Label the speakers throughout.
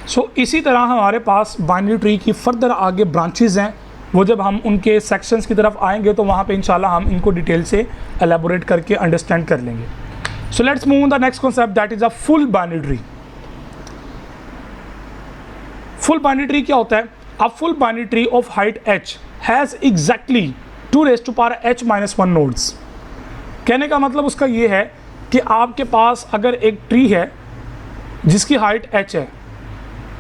Speaker 1: सो इसी तरह हमारे पास बाइनरी ट्री की फर्दर आगे ब्रांचेस हैं, वो जब हम उनके सेक्शंस की तरफ आएंगे तो वहाँ पे इंशाल्लाह हम इनको डिटेल से एलेबोरेट करके अंडरस्टैंड कर लेंगे। So let's move on the next concept, that is a full binary tree. Full binary tree क्या होता है? अ full binary tree of height h has exactly 2⁻h-1 nodes. कहने का मतलब उसका ये है कि आपके पास अगर एक ट्री है जिसकी हाइट h है,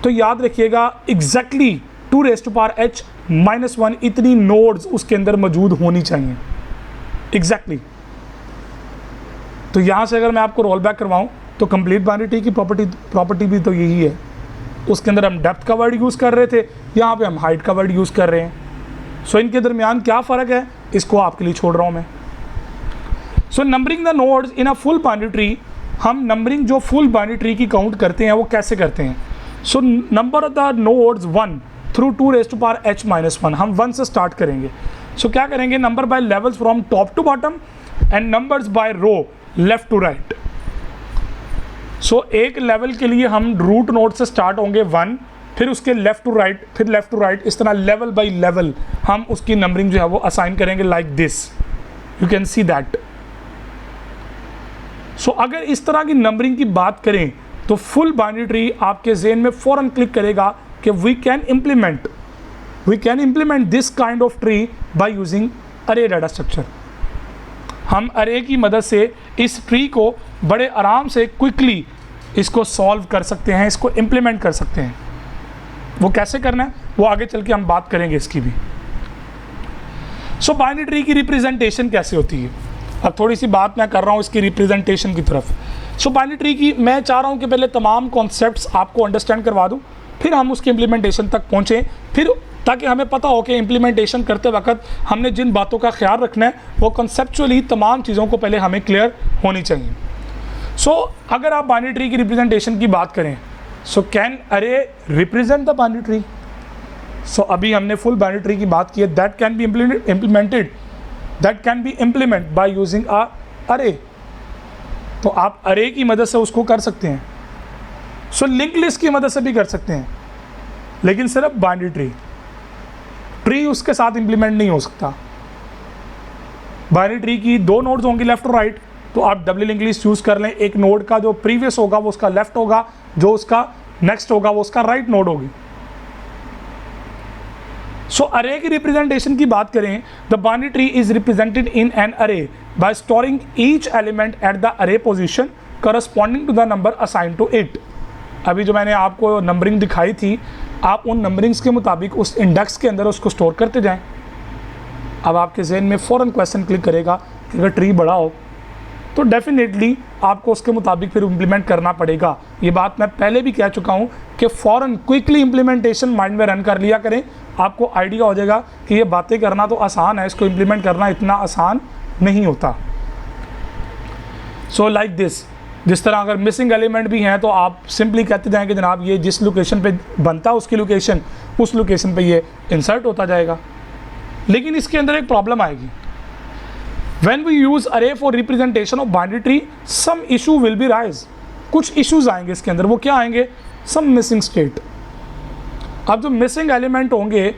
Speaker 1: तो याद रखिएगा एग्जैक्टली 2⁻h-1 इतनी नोड्स उसके अंदर मौजूद होनी चाहिए एग्जैक्टली। तो यहाँ से अगर मैं आपको रोल बैक करवाऊँ तो कंप्लीट बाइनरी ट्री की प्रॉपर्टी भी तो यही है। उसके अंदर हम डेप्थ का वर्ड यूज़ कर रहे थे, यहाँ पे हम हाइट का वर्ड यूज़ कर रहे हैं। सो इनके दरमियान क्या फ़र्क है, इसको आपके लिए छोड़ रहा हूँ मैं। So numbering the nodes in a full binary tree, हम नंबरिंग जो फुल बाइनरी ट्री की काउंट करते हैं वो कैसे करते हैं? So number of the nodes 1 through 2⁻h-1, हम 1 से स्टार्ट करेंगे। सो क्या करेंगे? Number by levels from top to bottom and numbers by row left to right. So एक लेवल के लिए हम रूट नोड से स्टार्ट होंगे 1, फिर उसके लेफ्ट टू राइट, फिर लेफ्ट टू राइट, इस तरह लेवल बाय लेवल हम उसकी नंबरिंग जो है वो असाइन करेंगे like this, you can see that. So अगर इस तरह की नंबरिंग की बात करें तो फुल बाइनरी ट्री आपके ज़हन में फ़ौरन क्लिक करेगा कि we can implement this kind of tree by using array data structure. हम अरे की मदद से इस ट्री को बड़े आराम से क्विकली इसको सॉल्व कर सकते हैं, इसको इम्प्लीमेंट कर सकते हैं। वो कैसे करना है वो आगे चल के हम बात करेंगे इसकी भी। सो बाइनरी ट्री की रिप्रेजेंटेशन कैसे होती है, अब थोड़ी सी बात मैं कर रहा हूँ इसकी रिप्रेजेंटेशन की तरफ। सो बाइनरी ट्री की मैं चाह रहा हूँ कि पहले तमाम कॉन्सेप्ट्स आपको अंडरस्टैंड करवा दूँ, फिर हम उसकी इम्प्लीमेंटेशन तक पहुँचें, फिर ताकि हमें पता हो कि इम्प्लीमेंटेशन करते वक्त हमने जिन बातों का ख्याल रखना है वो कॉन्सेप्चुअली तमाम चीज़ों को पहले हमें क्लियर होनी चाहिए। सो अगर आप बाइनरी ट्री की रिप्रेजेंटेशन की बात करें, सो कैन अरे रिप्रेजेंट द बाइनरी ट्री? सो अभी हमने फुल बाइनरी ट्री की बात की है, that can be implement bye using अ अरे। तो आप अरे की मदद से उसको कर सकते हैं। सो लिंक लिस्ट की मदद से भी कर सकते हैं, लेकिन सिर्फ बाइनरी ट्री उसके साथ इंप्लीमेंट नहीं हो सकता। बाइनरी ट्री की 2 नोड्स होंगे लेफ्ट और राइट, तो आप डबल लिंक लिस्ट यूज़ कर लें। एक नोड का जो प्रीवियस होगा वो उसका लेफ्ट होगा, जो उसका नेक्स्ट होगा वो उसका राइट नोड होगी। सो अरे की रिप्रेजेंटेशन की बात करें, the binary tree is represented in an array by storing each element at the array position corresponding to the number assign to it. अभी जो मैंने आपको नंबरिंग दिखाई थी, आप उन नंबरिंग्स के मुताबिक उस इंडेक्स के अंदर उसको स्टोर करते जाएं। अब आपके जहन में फ़ौरन क्वेश्चन क्लिक करेगा कि अगर ट्री बड़ा हो तो डेफिनेटली आपको उसके मुताबिक फिर इम्प्लीमेंट करना पड़ेगा। ये बात मैं पहले भी कह चुका हूँ कि फ़ौरन क्विकली इम्प्लीमेंटेशन माइंड में रन कर लिया करें, आपको आइडिया हो जाएगा कि ये बातें करना तो आसान है, इसको इम्प्लीमेंट करना इतना आसान नहीं होता। सो लाइक दिस, जिस तरह अगर मिसिंग एलिमेंट भी हैं तो आप सिंपली कहते जाएं कि जनाब ये जिस लोकेशन पे बनता है उसकी लोकेशन, उस लोकेशन पे ये इंसर्ट होता जाएगा। लेकिन इसके अंदर एक प्रॉब्लम आएगी। When we use array for representation of binary tree, some issue will be rise. कुछ इश्यूज आएंगे इसके अंदर, वो क्या आएंगे? Some missing state. अब जो मिसिंग एलिमेंट होंगे,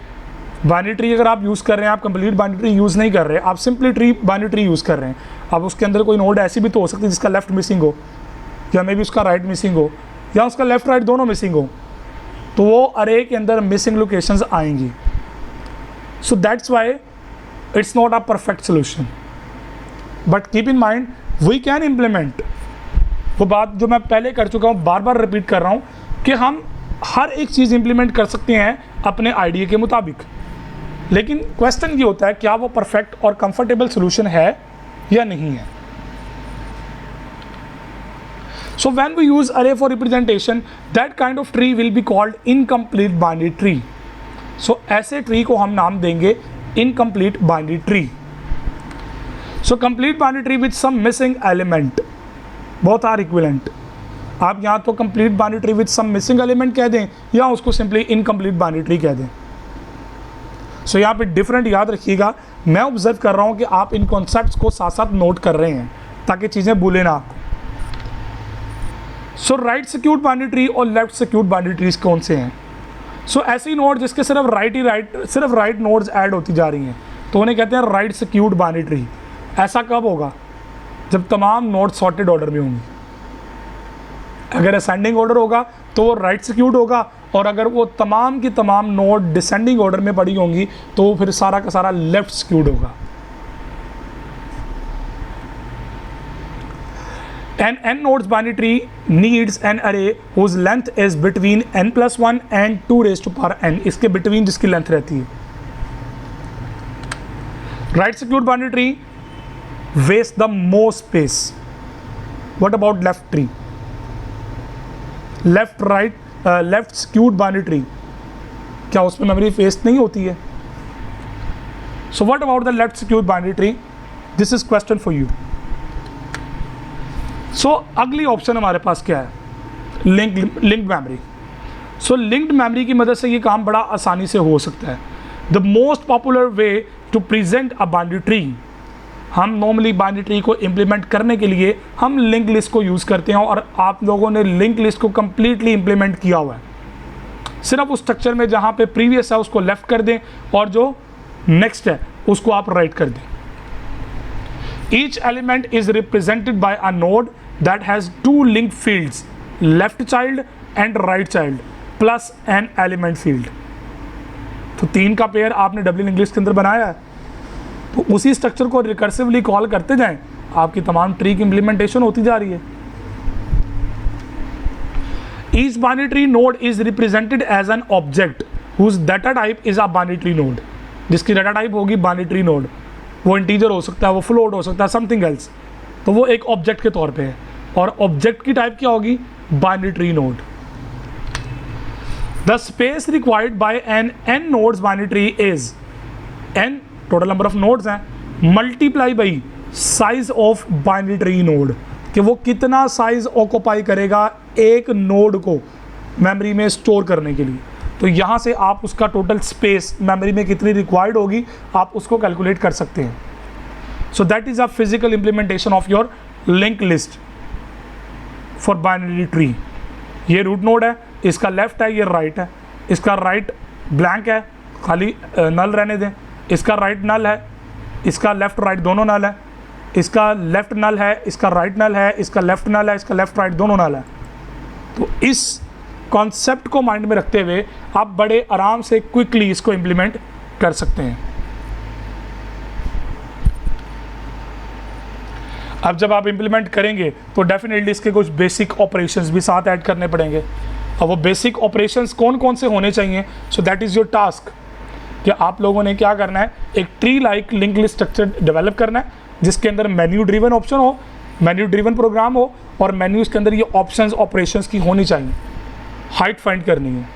Speaker 1: बाइनरी ट्री अगर आप यूज़ कर रहे हैं, आप कंप्लीट बाइनरी ट्री यूज़ नहीं कर रहे, आप सिंपली बाइनरी ट्री यूज़ कर रहे हैं। अब उसके अंदर कोई नोड ऐसी भी तो हो सकती है जिसका लेफ्ट मिसिंग हो, या मे बी उसका राइट मिसिंग हो, या उसका लेफ्ट राइट दोनों मिसिंग हो, तो वो अरे के अंदर मिसिंग लोकेशंस आएंगी। So that's why it's not a perfect solution, but keep in mind we can implement. वो बात जो मैं पहले कर चुका हूँ, बार बार रिपीट कर रहा हूँ कि हम हर एक चीज़ इम्प्लीमेंट कर सकते हैं अपने आइडिया के मुताबिक, लेकिन क्वेश्चन ये होता है क्या वो परफेक्ट और कंफर्टेबल सोल्यूशन है या नहीं है। So when we use array for representation, that kind of tree will be called incomplete binary tree. So ऐसे ट्री को हम नाम देंगे incomplete binary tree. So complete binary tree with some missing element, both are equivalent. आप यहाँ तो complete binary tree with some missing element कह दें या उसको simply incomplete binary tree कह दें। So यहाँ पे different याद रखिएगा, मैं ऑब्जर्व कर रहा हूँ कि आप इन कॉन्सेप्ट्स को साथ साथ नोट कर रहे हैं ताकि चीज़ें भूलें ना आपको। सो राइट सिक्यूर्ड बाइनरी ट्री और लेफ्ट सिक्यूर्ड बाइनरी ट्रीज कौन से हैं? सो ऐसी नोड जिसके सिर्फ राइट नोड्स ऐड होती जा रही हैं तो उन्हें कहते हैं राइट सिक्यूर्ड बाइनरी ट्री। ऐसा कब होगा? जब तमाम नोड सॉर्टेड ऑर्डर में होंगी। अगर असेंडिंग ऑर्डर होगा तो वो राइट सिक्यूर्ड होगा, और अगर वो तमाम की तमाम नोड डिसेंडिंग ऑर्डर में पड़ी होंगी तो वो फिर सारा का सारा लेफ्ट सिक्यूर्ड होगा। An n nodes binary tree needs an array whose length is between n plus 1 and 2 raised to power n। इसके between जिसकी लेंथ रहती है। Right secured binary tree wastes the most space. What about left tree? Left secured binary tree, क्या उसमें memory waste नहीं होती है? So what about the left secured binary tree? This is question for you. सो अगली option हमारे पास क्या है? Linked memory. So linked memory की मदद से ये काम बड़ा आसानी से हो सकता है। The most popular way to present a binary tree, हम नॉर्मली बाइनरी ट्री को इम्प्लीमेंट करने के लिए हम लिंक लिस्ट को यूज़ करते हैं, और आप लोगों ने लिंक लिस्ट को कम्प्लीटली इम्प्लीमेंट किया हुआ है। सिर्फ उस स्ट्रक्चर में जहाँ पे प्रीवियस है उसको लेफ्ट कर दें और जो नेक्स्ट है उसको आप राइट कर दें। Each element is represented by a node that has two linked fields, left child and right child, plus an element field। तो 3 का पेयर आपने डबल इंग्लिश के अंदर बनाया है, तो उसी स्ट्रक्चर को रिकर्सिवली कॉल करते जाएं, आपकी तमाम ट्री की इम्प्लीमेंटेशन होती जा रही है। Each binary tree node is represented as an object whose data type is a binary tree node। जिसकी डाटा टाइप होगी बाइनरी ट्री नोड, वो इंटीजर हो सकता है, वो फ्लोट हो सकता है, समथिंग एल्स, तो वो एक ऑब्जेक्ट के तौर पे है। और ऑब्जेक्ट की टाइप क्या होगी? Binary tree node. The space required by n n nodes binary tree is n, total number of nodes हैं, multiply by size of binary tree node, कि वो कितना साइज ऑक्यूपाई करेगा एक नोड को मेमोरी में स्टोर करने के लिए। तो यहाँ से आप उसका टोटल स्पेस मेमोरी में कितनी रिक्वायर्ड होगी आप उसको कैलकुलेट कर सकते हैं। So that is a physical implementation of your link list for binary tree. ये रूट नोड है, इसका लेफ्ट है, ये राइट है, इसका राइट ब्लैंक है, खाली नल रहने दें, इसका राइट नल है, इसका लेफ्ट राइट दोनों नल है, इसका लेफ्ट नल है, इसका राइट नल है, इसका लेफ्ट नल है, इसका लेफ्ट राइट दोनों नल है। तो इस कॉन्सेप्ट को माइंड में रखते हुए आप बड़े आराम से क्विकली इसको इम्प्लीमेंट कर सकते हैं। अब जब आप इम्प्लीमेंट करेंगे तो डेफिनेटली इसके कुछ बेसिक ऑपरेशंस भी साथ ऐड करने पड़ेंगे, और वो बेसिक ऑपरेशंस कौन कौन से होने चाहिए? So that is your task, कि आप लोगों ने क्या करना है, एक tree like link list structure develop करना है जिसके अंदर मेन्यू ड्रिवन ऑप्शन हो, मेन्यू ड्रिवन प्रोग्राम हो, और मेन्यूज़ के अंदर ये ऑप्शंस ऑपरेशंस की होनी चाहिए। हाइट फाइंड करनी है,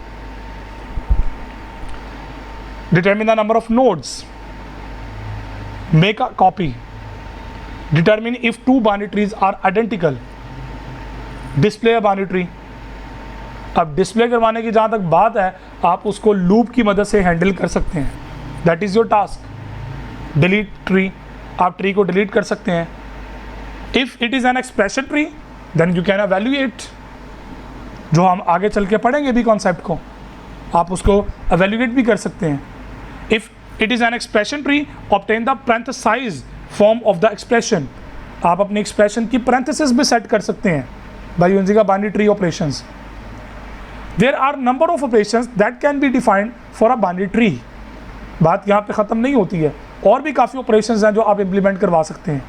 Speaker 1: determine the number of nodes, make a copy, determine if 2 binary trees are identical, display a binary tree. अब डिस्प्ले करवाने की जहाँ तक बात है, आप उसको लूप की मदद से हैंडल कर सकते हैं, that is your task. Delete tree, आप ट्री को डिलीट कर सकते हैं। If it is an expression tree then you can evaluate, जो हम आगे चल के पढ़ेंगे भी कॉन्सेप्ट को, आप उसको एवेल्युएट भी कर सकते हैं। If it is an expression tree obtain the parenthesize form of the expression, आप अपनी एक्सप्रेशन की पैरेंथेसिस भी सेट कर सकते हैं by using a binary tree operations. There are number of operations that can be defined for a binary tree. बात यहाँ पे ख़त्म नहीं होती है, और भी काफ़ी ऑपरेशंस हैं जो आप इम्प्लीमेंट करवा सकते हैं।